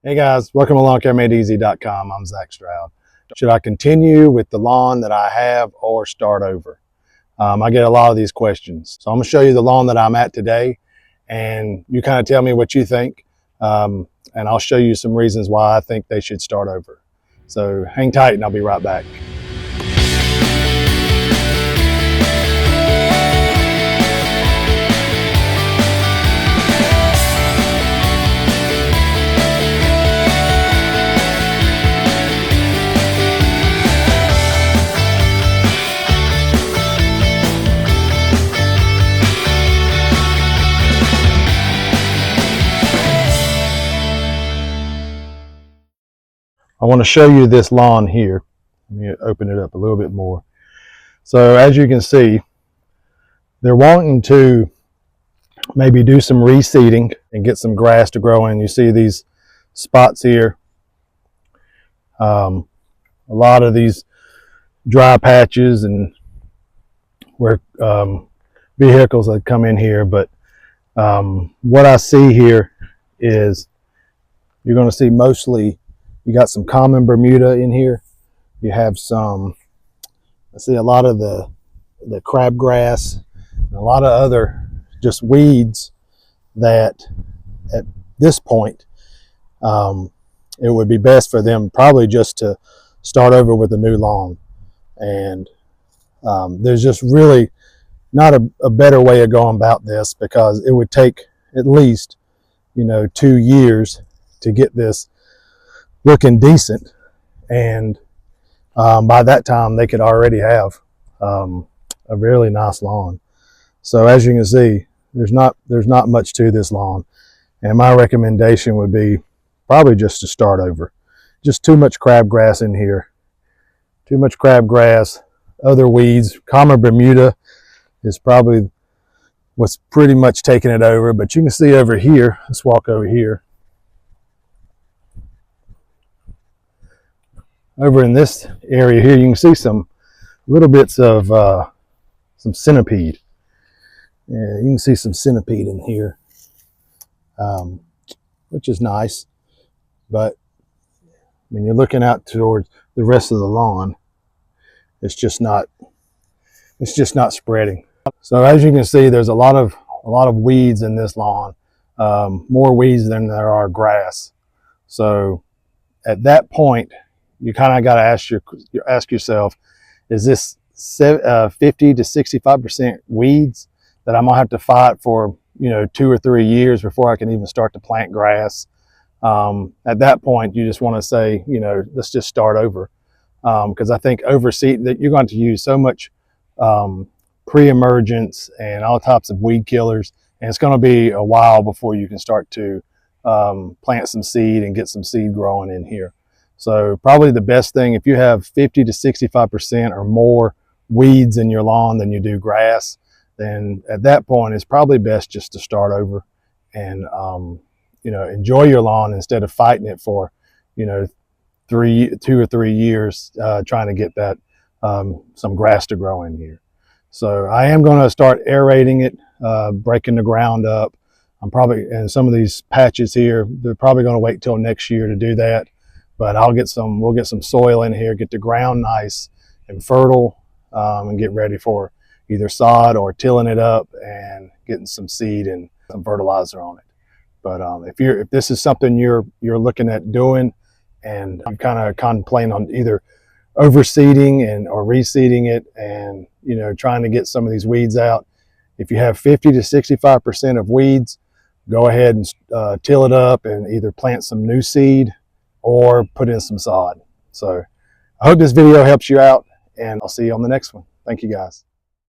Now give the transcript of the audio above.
Hey guys, welcome to LawnCareMadeEasy.com. I'm Zach Stroud. Should I continue with the lawn that I have or start over? I get a lot of these questions. So I'm going to show you the lawn that I'm at today, and you kind of tell me what you think, and I'll show you some reasons why I think they should start over. So hang tight and I'll be right back. I want to show you this lawn here. Let me open it up a little bit more. So as you can see, they're wanting to maybe do some reseeding and get some grass to grow in. You see these spots here. A lot of these dry patches and where vehicles that come in here. But what I see here is you're going to see mostly, you got some common Bermuda in here. You have some, I see a lot of the crabgrass, and a lot of other just weeds that at this point, it would be best for them probably just to start over with a new lawn. And there's just really not a better way of going about this, because it would take at least 2 years to get this looking decent, and by that time they could already have a really nice lawn. So as you can see, there's not much to this lawn, and my recommendation would be probably just to start over. Just too much crabgrass in here, too much crabgrass, other weeds. Common Bermuda is probably what's pretty much taking it over, but you can see over here, let's walk over here. Over in this area here, you can see some little bits of some centipede. Yeah, you can see some centipede in here, which is nice. But when you're looking out towards the rest of the lawn, it's just not spreading. So as you can see, there's a lot of weeds in this lawn, more weeds than there are grass. So at that point, you kind of got to ask yourself, is this 50 to 65% weeds that I'm gonna have to fight for 2 or 3 years before I can even start to plant grass? At that point, you just want to say, let's just start over, because I think overseed that you're going to use so much pre-emergence and all types of weed killers, and it's going to be a while before you can start to plant some seed and get some seed growing in here. So probably the best thing, if you have 50 to 65% or more weeds in your lawn than you do grass, then at that point it's probably best just to start over and enjoy your lawn instead of fighting it for 2 or 3 years trying to get that some grass to grow in here. So I am going to start aerating it, breaking the ground up. And some of these patches here, they're probably going to wait till next year to do that. But we'll get some soil in here, get the ground nice and fertile, and get ready for either sod or tilling it up and getting some seed and some fertilizer on it. But if this is something you're looking at doing, and I'm kind of contemplating on either overseeding or reseeding it, and trying to get some of these weeds out, if you have 50 to 65% of weeds, go ahead and till it up and either plant some new seed or put in some sod. So I hope this video helps you out, and I'll see you on the next one. Thank you guys.